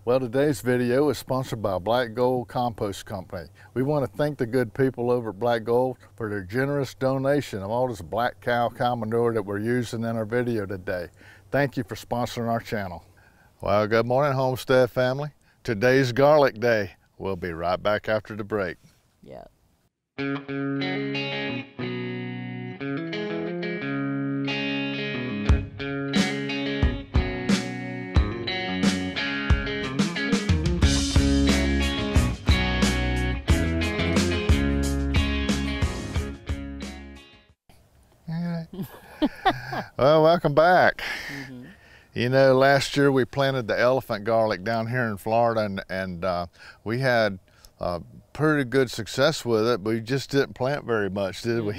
Well, today's video is sponsored by Black Gold Compost Company. We want to thank the good people over at Black Gold for their generous donation of all this black cow manure that we're using in our video today. Thank you for sponsoring our channel. Well, good morning, Homestead family. Today's garlic day. We'll be right back after the break. Yeah. Well, welcome back. You know, last year we planted the elephant garlic down here in Florida, and we had pretty good success with it, but we just didn't plant very much, did we?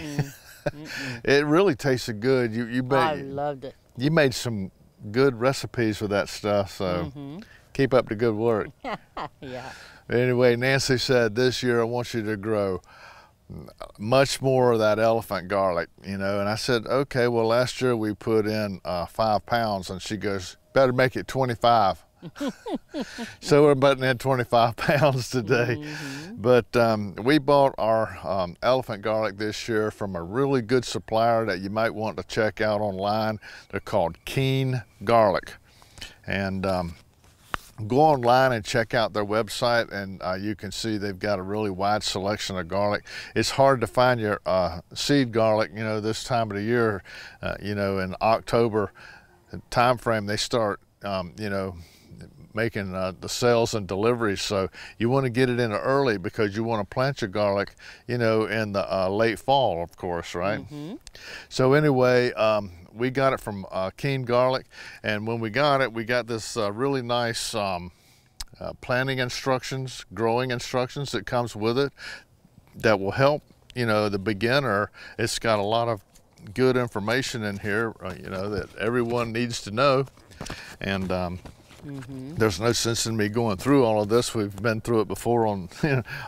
It really tasted good. I loved it. You made some good recipes with that stuff, so keep up the good work. Yeah. Anyway, Nancy said this year I want you to grow much more of that elephant garlic, you know, and I said, okay, well, last year we put in 5 pounds, and she goes, better make it 25. So we're putting in 25 pounds today. But we bought our elephant garlic this year from a really good supplier that you might want to check out online. They're called Keen Garlic, and go online and check out their website, and you can see they've got a really wide selection of garlic. It's hard to find your seed garlic, you know, this time of the year. You know, in October time frame, they start, you know, making the sales and deliveries. So you want to get it in early because you want to plant your garlic, you know, in the late fall, of course, right? So anyway, we got it from Keen Garlic, and when we got this really nice planting instructions, growing instructions that comes with it that will help, you know, the beginner. It's got a lot of good information in here, you know, that everyone needs to know, and there's no sense in me going through all of this. We've been through it before on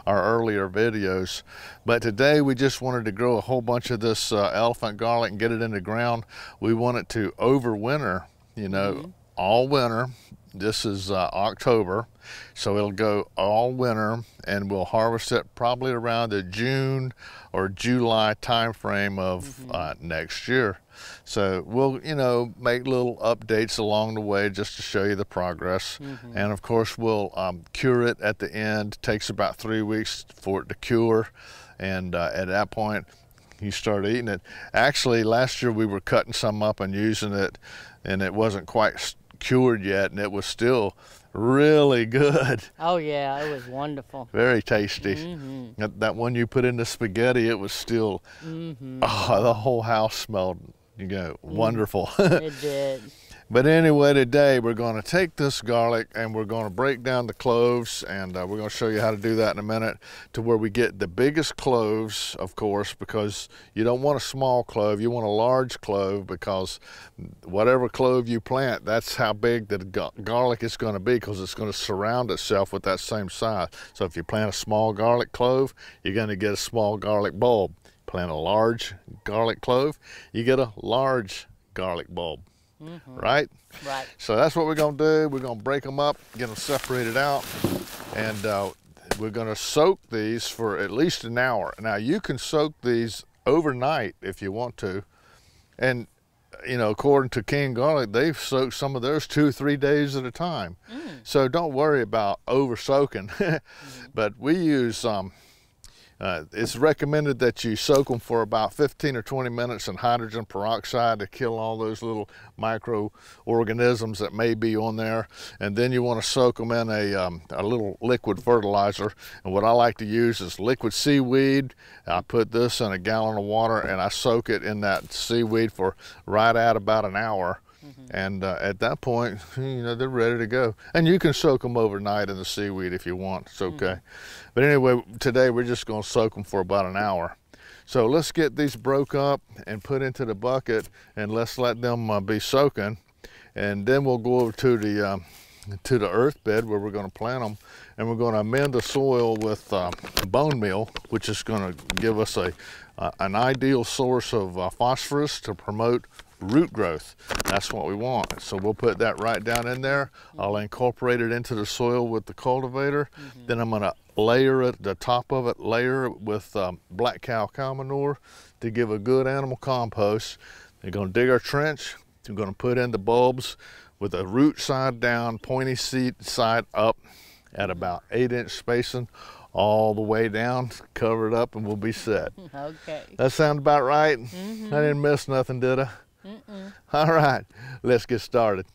our earlier videos. But today we just wanted to grow a whole bunch of this elephant garlic and get it in the ground. We want it to overwinter, you know, all winter. This is October, so it'll go all winter, and we'll harvest it probably around the June or July time frame of next year. So we'll, you know, make little updates along the way just to show you the progress. And of course we'll cure it at the end. It takes about 3 weeks for it to cure, and at that point you start eating it. Actually, last year we were cutting some up and using it, and it wasn't quite cured yet, and it was still really good. Oh yeah, it was wonderful. Very tasty. That one you put in the spaghetti, it was still, oh, the whole house smelled, you know, wonderful. It did. But anyway, today we're going to take this garlic and we're going to break down the cloves, and we're going to show you how to do that in a minute, to where we get the biggest cloves, of course, because you don't want a small clove, you want a large clove, because whatever clove you plant, that's how big the garlic is going to be, because it's going to surround itself with that same size. So if you plant a small garlic clove, you're going to get a small garlic bulb. Plant a large garlic clove, you get a large garlic bulb. Right? Right. So that's what we're going to do. We're going to break them up, get them separated out, and we're going to soak these for at least an hour. Now, you can soak these overnight if you want to, and you know, according to King Garlic, they've soaked some of theirs 2 or 3 days at a time. So don't worry about over soaking. But we use it's recommended that you soak them for about 15 or 20 minutes in hydrogen peroxide to kill all those little microorganisms that may be on there. And then you want to soak them in a little liquid fertilizer. And what I like to use is liquid seaweed. I put this in a gallon of water and I soak it in that seaweed for right at about an hour. And at that point, you know, they're ready to go. And you can soak them overnight in the seaweed if you want. It's okay. But anyway, today we're just going to soak them for about an hour. So let's get these broke up and put into the bucket, and let's let them be soaking. And then we'll go over to the earth bed where we're going to plant them, and we're going to amend the soil with bone meal, which is going to give us an ideal source of phosphorus to promote root growth. That's what we want. So we'll put that right down in there. I'll incorporate it into the soil with the cultivator. Then I'm gonna layer it, the top of it, layer it with black cow manure to give a good animal compost. They're gonna dig our trench. We're gonna put in the bulbs with the root side down, pointy seed side up at about 8-inch spacing all the way down, cover it up, and we'll be set. Okay. That sound about right? I didn't miss nothing, did I? All right, let's get started.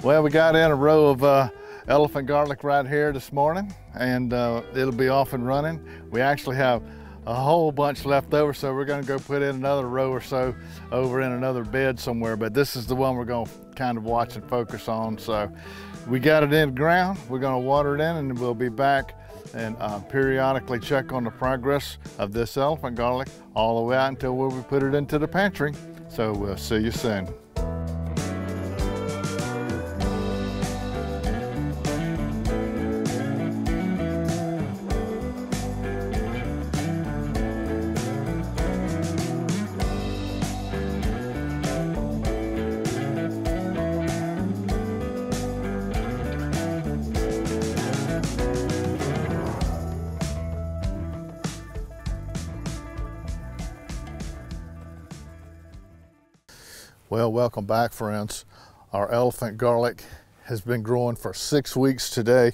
Well, we got in a row of elephant garlic right here this morning, and it'll be off and running. We actually have a whole bunch left over, so we're going to go put in another row or so over in another bed somewhere, but this is the one we're going to kind of watch and focus on. So we got it in the ground, we're going to water it in, and we'll be back and periodically check on the progress of this elephant garlic all the way out until we put it into the pantry. So we'll see you soon. Well, welcome back, friends. Our elephant garlic has been growing for 6 weeks today,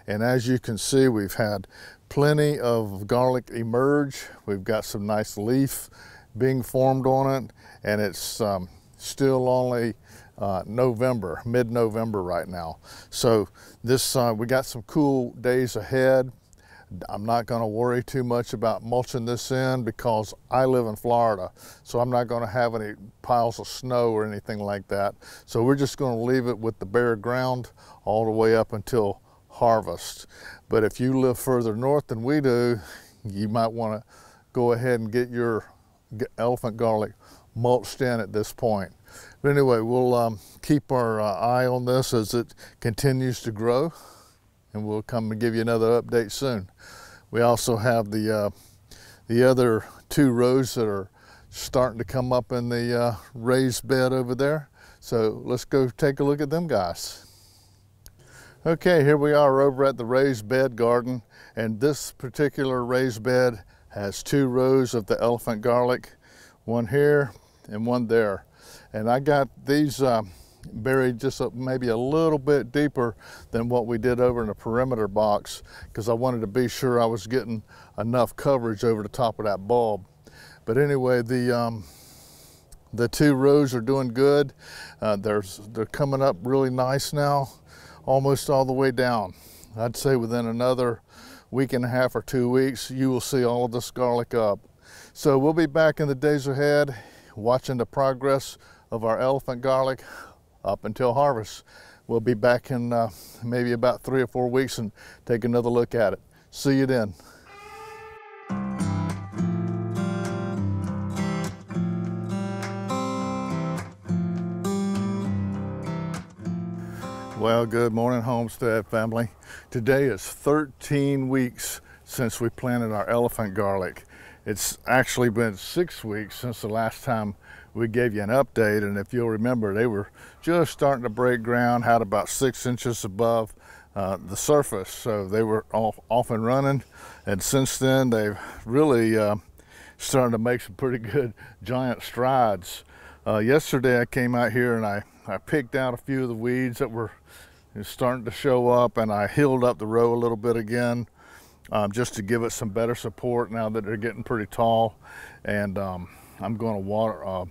and as you can see, we've had plenty of garlic emerge. We've got some nice leaf being formed on it, and it's still only November, mid-November right now. So this we got some cool days ahead. I'm not going to worry too much about mulching this in because I live in Florida, so I'm not going to have any piles of snow or anything like that. So we're just going to leave it with the bare ground all the way up until harvest. But if you live further north than we do, you might want to go ahead and get your elephant garlic mulched in at this point. But anyway, we'll keep our eye on this as it continues to grow, and we'll come and give you another update soon. We also have the other 2 rows that are starting to come up in the raised bed over there. So let's go take a look at them guys. Okay, here we are over at the raised bed garden, and this particular raised bed has 2 rows of the elephant garlic, one here and one there. And I got these buried just maybe a little bit deeper than what we did over in the perimeter box, because I wanted to be sure I was getting enough coverage over the top of that bulb. But anyway, the 2 rows are doing good. They're coming up really nice now, almost all the way down. I'd say within another week and a half or 2 weeks, you will see all of this garlic up. So we'll be back in the days ahead watching the progress of our elephant garlic up until harvest. We'll be back in maybe about 3 or 4 weeks and take another look at it. See you then. Well, good morning, Homestead family. Today is 13 weeks since we planted our elephant garlic. It's actually been 6 weeks since the last time we gave you an update, and if you'll remember, they were just starting to break ground, had about 6 inches above the surface, so they were off and running. And since then, they've really started to make some pretty good giant strides. Yesterday, I came out here and I picked out a few of the weeds that were starting to show up, and I healed up the row a little bit again, just to give it some better support now that they're getting pretty tall. And I'm going to water,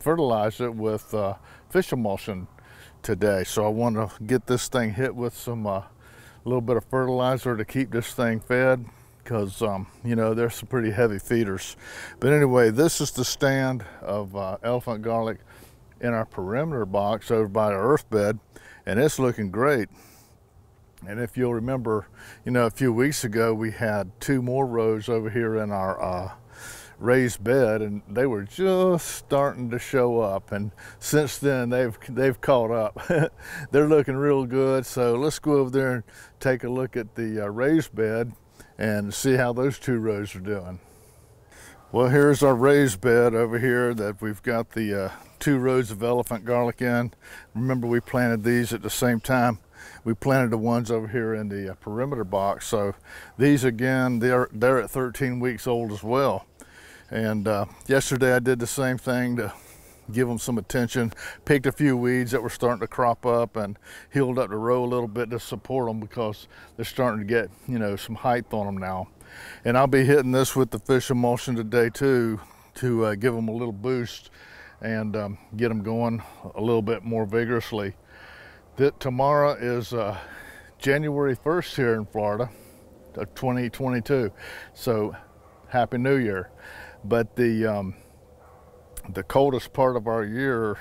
fertilize it with fish emulsion today. So I want to get this thing hit with some little bit of fertilizer to keep this thing fed, because you know, there's some pretty heavy feeders. But anyway, this is the stand of elephant garlic in our perimeter box over by our earth bed, and it's looking great. And if you'll remember, you know, a few weeks ago we had 2 more rows over here in our raised bed, and they were just starting to show up, and since then they've caught up. They're looking real good. So let's go over there and take a look at the raised bed and see how those 2 rows are doing. Well, here's our raised bed over here that we've got the 2 rows of elephant garlic in. Remember, we planted these at the same time we planted the ones over here in the perimeter box. So these, again, they're at 13 weeks old as well. And yesterday I did the same thing to give them some attention, picked a few weeds that were starting to crop up and healed up the row a little bit to support them, because they're starting to get, you know, some height on them now. And I'll be hitting this with the fish emulsion today too, to give them a little boost and get them going a little bit more vigorously. Tomorrow is January 1st here in Florida of 2022, so Happy New Year. But the coldest part of our year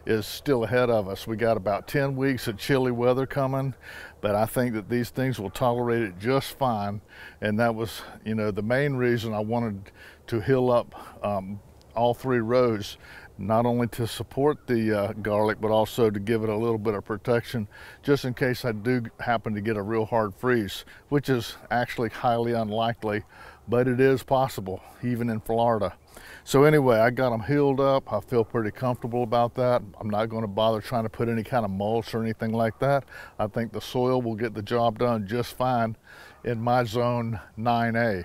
is still ahead of us. We got about 10 weeks of chilly weather coming, but I think that these things will tolerate it just fine. And that was, you know, the main reason I wanted to hill up all 3 rows, not only to support the garlic, but also to give it a little bit of protection, just in case I do happen to get a real hard freeze, which is actually highly unlikely, but it is possible, even in Florida. So anyway, I got them healed up. I feel pretty comfortable about that. I'm not going to bother trying to put any kind of mulch or anything like that. I think the soil will get the job done just fine in my zone 9A.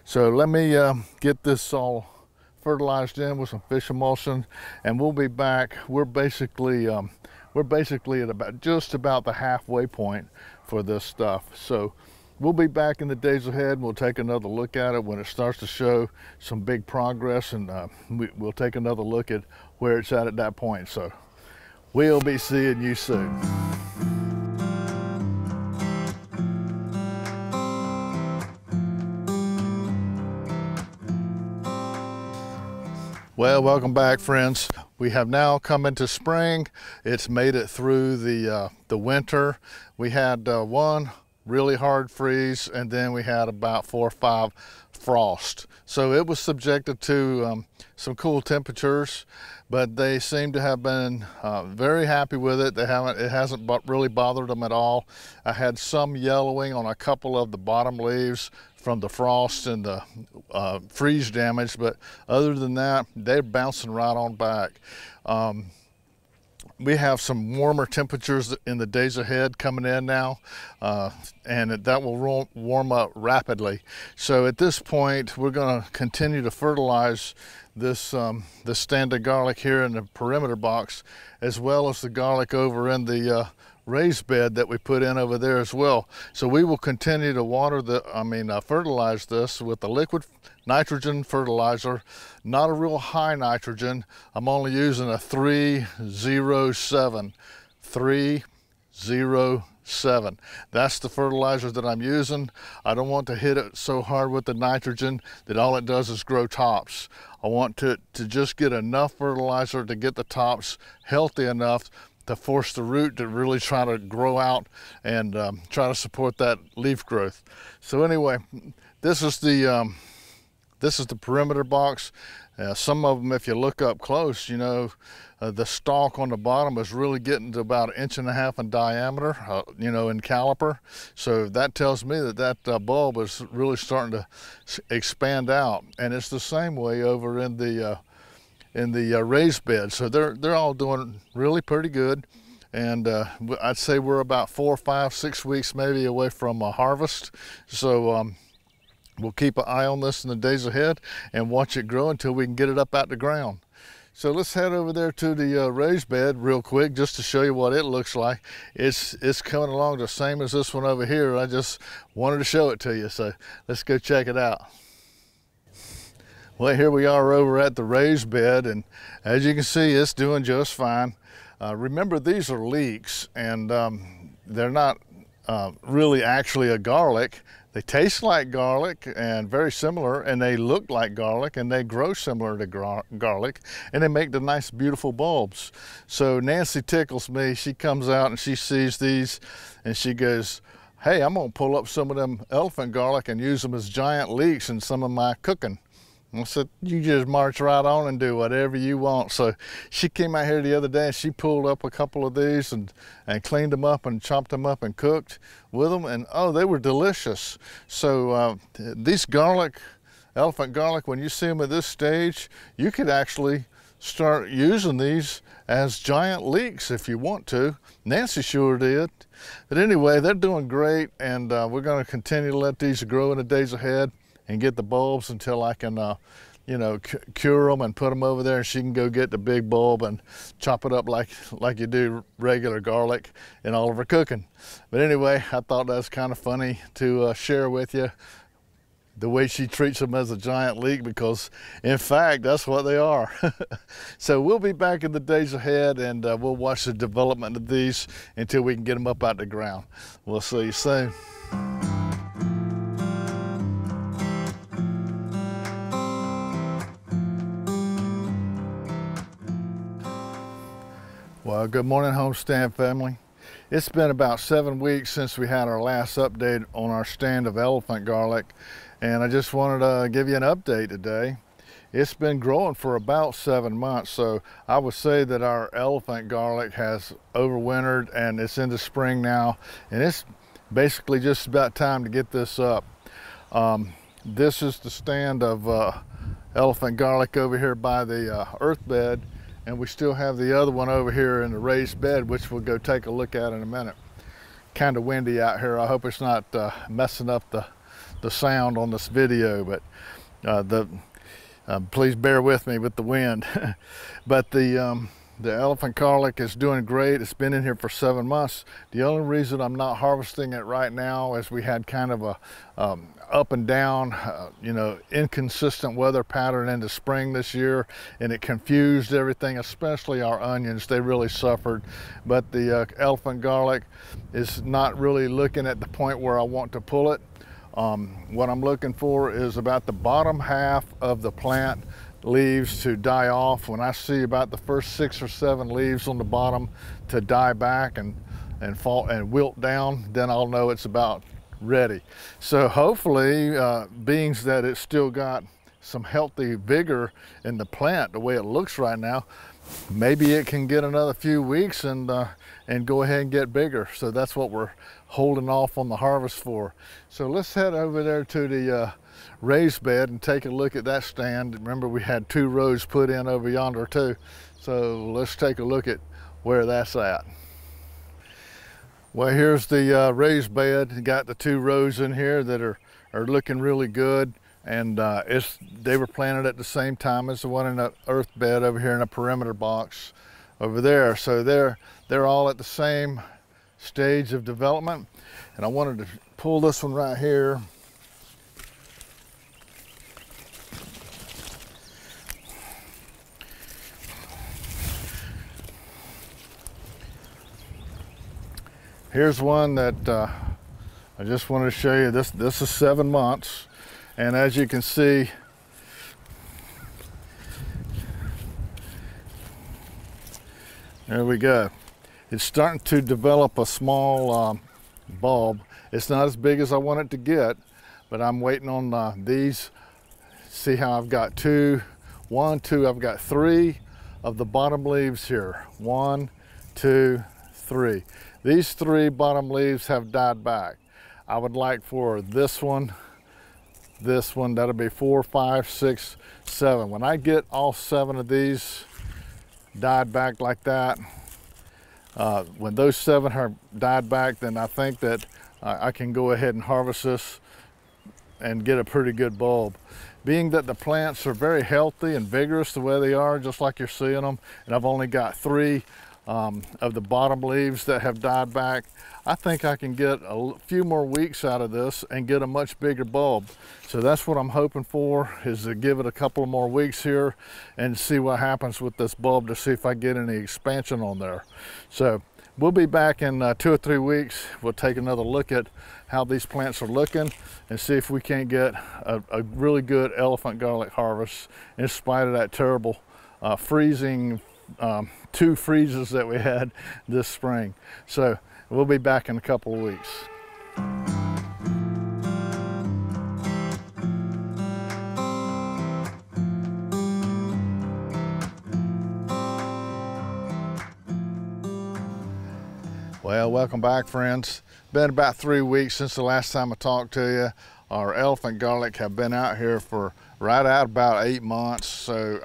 So let me get this all fertilized in with some fish emulsion, and we'll be back. We're basically at just about the halfway point for this stuff. So we'll be back in the days ahead, and we'll take another look at it when it starts to show some big progress, and we'll take another look at where it's at that point. So we'll be seeing you soon. Well, welcome back, friends. We have now come into spring. It's made it through the winter. We had one really hard freeze, and then we had about 4 or 5 frost. So it was subjected to some cool temperatures, but they seem to have been very happy with it. It hasn't really bothered them at all. I had some yellowing on a couple of the bottom leaves from the frost and the freeze damage, but other than that, they're bouncing right on back. We have some warmer temperatures in the days ahead coming in now, and that will warm up rapidly. So at this point, we're going to continue to fertilize this standard garlic here in the perimeter box, as well as the garlic over in the raised bed that we put in over there as well. So we will continue to fertilize this with the liquid nitrogen fertilizer, not a real high nitrogen. I'm only using a 307. 307. That's the fertilizer that I'm using. I don't want to hit it so hard with the nitrogen that all it does is grow tops. I want to just get enough fertilizer to get the tops healthy enough to force the root to really try to grow out and try to support that leaf growth. So anyway, this is the perimeter box. Some of them, if you look up close, you know, the stalk on the bottom is really getting to about 1.5 inches in diameter, you know, in caliper. So that tells me that bulb is really starting to expand out. And it's the same way over in the raised bed. So they're all doing really pretty good. And I'd say we're about 4, 5, 6 weeks maybe away from a harvest. So we'll keep an eye on this in the days ahead and watch it grow until we can get it up out the ground. So let's head over there to the raised bed real quick just to show you what it looks like. It's coming along the same as this one over here. I just wanted to show it to you. So let's go check it out. Well, here we are over at the raised bed, and as you can see, it's doing just fine. Remember, these are leeks, and they're not really actually a garlic. They taste like garlic and very similar, and they look like garlic, and they grow similar to garlic, and they make the nice, beautiful bulbs. So Nancy tickles me. She comes out and she sees these, and she goes, "Hey, I'm gonna pull up some of them elephant garlic and use them as giant leeks in some of my cooking." I said, "You just march right on and do whatever you want." So she came out here the other day and she pulled up a couple of these and cleaned them up and chopped them up and cooked with them. And oh, they were delicious. So these garlic, elephant garlic, when you see them at this stage, you could actually start using these as giant leeks if you want to. Nancy sure did. But anyway, they're doing great, and we're going to continue to let these grow in the days ahead and get the bulbs until I can, you know, cure them and put them over there, and she can go get the big bulb and chop it up like you do regular garlic in all of her cooking. But anyway, I thought that was kind of funny to share with you. the way she treats them as a giant leek, because in fact that's what they are. So we'll be back in the days ahead, and we'll watch the development of these until we can get them up out the ground. We'll see you soon. Well, good morning, Homestead family. It's been about 7 weeks since we had our last update on our stand of elephant garlic, and I just wanted to give you an update today. It's been growing for about 7 months, so I would say that our elephant garlic has overwintered and it's into spring now, and it's basically just about time to get this up. This is the stand of elephant garlic over here by the earth bed, and we still have the other one over here in the raised bed, which we'll go take a look at in a minute. Kind of windy out here. I hope it's not messing up the sound on this video, but please bear with me with the wind. But the elephant garlic is doing great. It's been in here for 7 months. The only reason I'm not harvesting it right now is we had kind of a up and down, inconsistent weather pattern into spring this year, and it confused everything, especially our onions. They really suffered. But the elephant garlic is not really looking at the point where I want to pull it. What I'm looking for is about the bottom half of the plant leaves to die off. When I see about the first 6 or 7 leaves on the bottom to die back and fall and wilt down, then I'll know it's about ready. So hopefully, being that it's still got some healthy vigor in the plant the way it looks right now, maybe it can get another few weeks and go ahead and get bigger. So that's what we're holding off on the harvest for. So let's head over there to the raised bed and take a look at that stand. Remember, we had 2 rows put in over yonder too. So let's take a look at where that's at. Well, here's the raised bed. You got the 2 rows in here that are looking really good, and they were planted at the same time as the one in the earth bed over here in a perimeter box over there. So they're all at the same stage of development, and I wanted to pull this one right here. Here's one that I just wanted to show you. This is 7 months, and as you can see, there we go. It's starting to develop a small bulb. It's not as big as I want it to get, but I'm waiting on these. See how I've got 2, 1, 2, I've got 3 of the bottom leaves here. 1, 2, 3. These 3 bottom leaves have died back. I would like for this one, that'll be 4, 5, 6, 7. When I get all 7 of these died back like that, when those 7 have died back, then I think that I can go ahead and harvest this and get a pretty good bulb. Being that the plants are very healthy and vigorous the way they are, just like you're seeing them, and I've only got 3 of the bottom leaves that have died back, I think I can get a few more weeks out of this and get a much bigger bulb. So that's what I'm hoping for, is to give it a couple of more weeks here and see what happens with this bulb, to see if I get any expansion on there. So we'll be back in 2 or 3 weeks. We'll take another look at how these plants are looking and see if we can't get a really good elephant garlic harvest in spite of that terrible freezing 2 freezes that we had this spring. So we'll be back in a couple of weeks. Well, welcome back, friends. Been about 3 weeks since the last time I talked to you. Our elephant garlic have been out here for right out about 8 months. So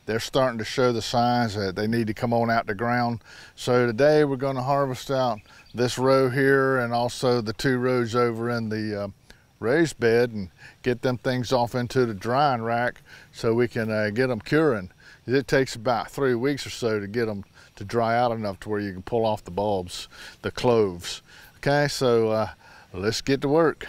they're starting to show the signs that they need to come on out the ground. So today we're going to harvest out this row here and also the 2 rows over in the raised bed and get them things off into the drying rack so we can get them curing. It takes about 3 weeks or so to get them to dry out enough to where you can pull off the bulbs, the cloves. Okay, so let's get to work.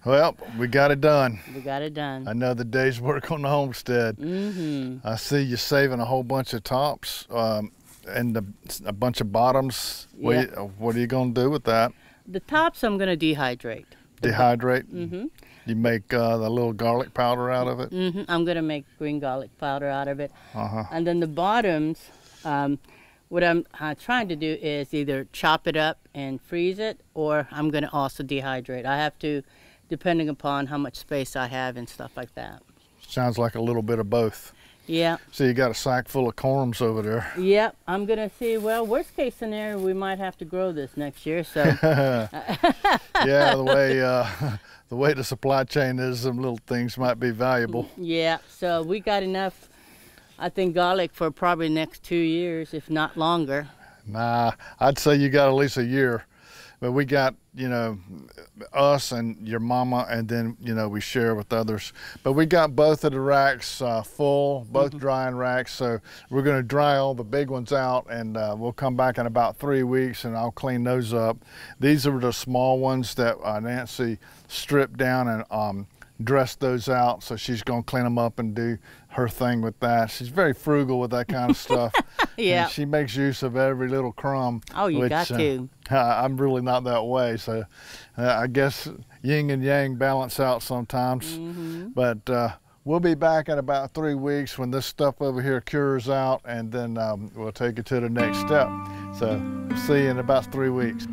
Well, we got it done. We got it done. Another day's work on the homestead. Mm-hmm. I see you saving a whole bunch of tops and a bunch of bottoms. Yeah. What are you going to do with that? The tops I'm going to dehydrate. Dehydrate? Mm-hmm. You make the little garlic powder out of it? Mm-hmm. I'm going to make green garlic powder out of it. Uh-huh. And then the bottoms, what I'm trying to do is either chop it up and freeze it, or I'm going to also dehydrate. I have to, depending upon how much space I have and stuff like that. Sounds like a little bit of both. Yeah. So you got a sack full of corms over there. Yep. I'm going to see, well, worst case scenario, we might have to grow this next year. So. Yeah, the way the supply chain is, some little things might be valuable. Yeah. So we got enough, I think, garlic for probably the next 2 years, if not longer. Nah, I'd say you got at least a year. But we got, you know, us and your mama, and then, you know, we share with others. But we got both of the racks full, both drying racks. So we're going to dry all the big ones out, and we'll come back in about 3 weeks, and I'll clean those up. These are the small ones that Nancy stripped down and dressed those out. So she's going to clean them up and do her thing with that. She's very frugal with that kind of stuff. Yeah. And she makes use of every little crumb. Oh, you got to. I'm really not that way, so I guess yin and yang balance out sometimes. Mm-hmm. But we'll be back in about 3 weeks when this stuff over here cures out, and then we'll take it to the next step. So see you in about 3 weeks.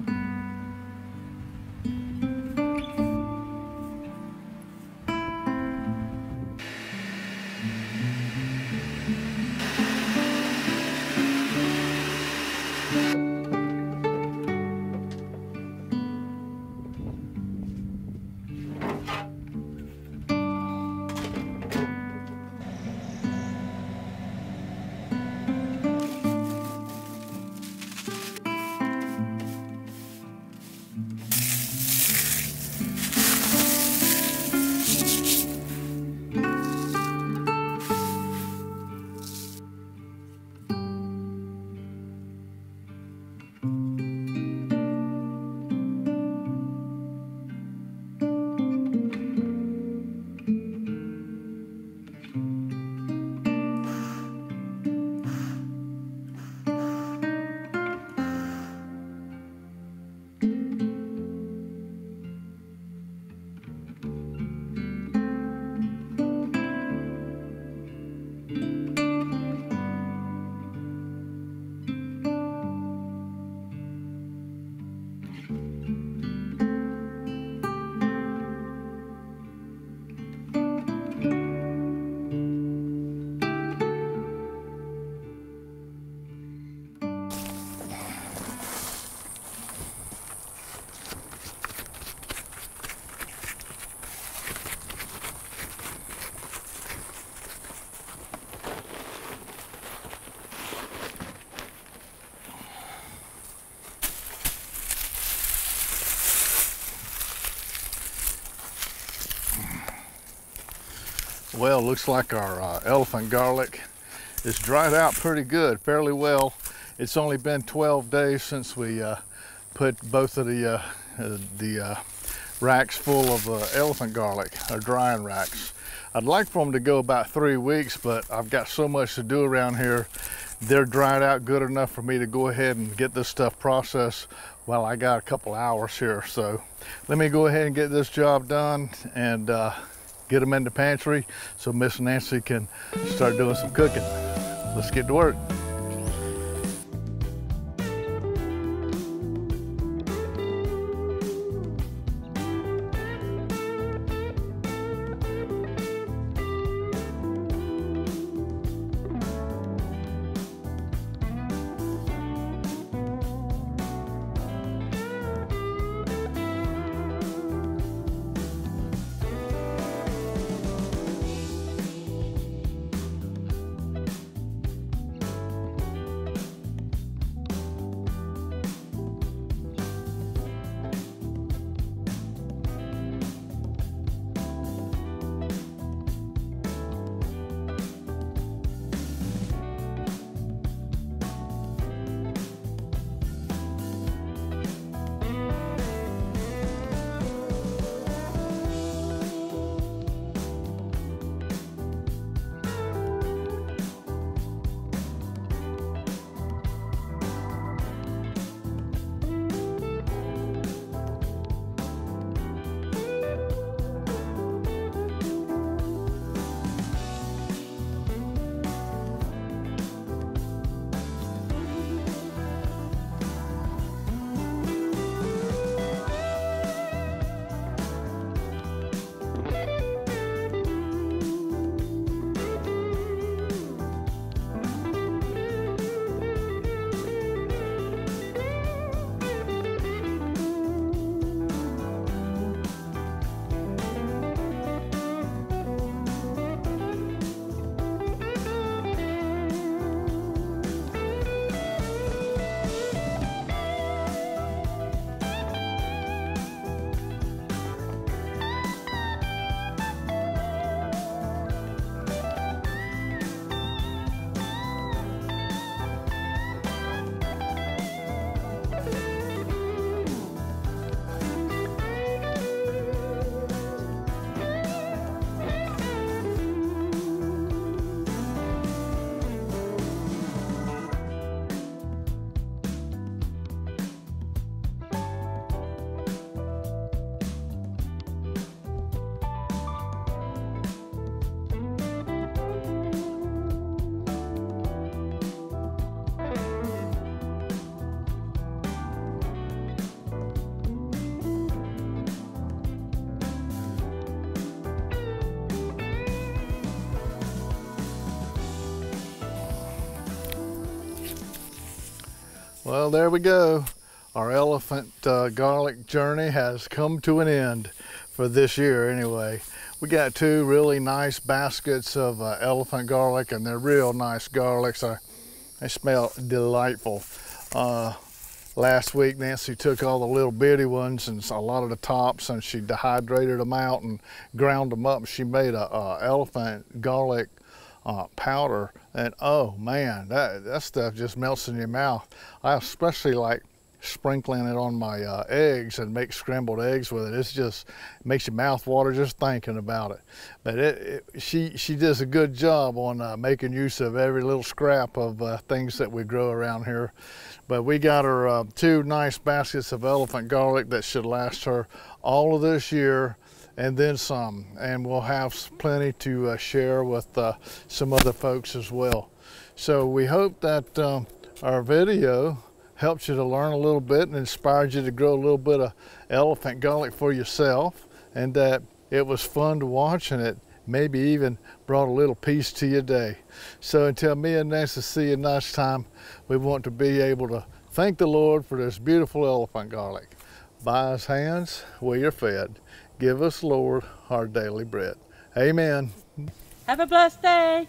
Well, looks like our elephant garlic is dried out pretty good, fairly well. It's only been 12 days since we put both of the racks full of elephant garlic, or drying racks. I'd like for them to go about 3 weeks, but I've got so much to do around here. They're dried out good enough for me to go ahead and get this stuff processed while I got a couple hours here. So let me go ahead and get this job done and get them in the pantry so Miss Nancy can start doing some cooking. Let's get to work. Well, there we go. Our elephant garlic journey has come to an end for this year anyway. We got 2 really nice baskets of elephant garlic, and they're real nice garlics. They smell delightful. Last week Nancy took all the little bitty ones and a lot of the tops, and she dehydrated them out and ground them up. She made a elephant garlic powder, and oh man, that stuff just melts in your mouth. I especially like sprinkling it on my eggs and make scrambled eggs with it. It's just makes your mouth water just thinking about it. But she does a good job on making use of every little scrap of things that we grow around here. But we got her 2 nice baskets of elephant garlic that should last her all of this year and then some, and we'll have plenty to share with some other folks as well. So we hope that our video helped you to learn a little bit and inspired you to grow a little bit of elephant garlic for yourself, and that it was fun to watch, and it maybe even brought a little peace to your day. So until me and Nancy see you next time, we want to be able to thank the Lord for this beautiful elephant garlic. By his hands we are fed. Give us, Lord, our daily bread. Amen. Have a blessed day.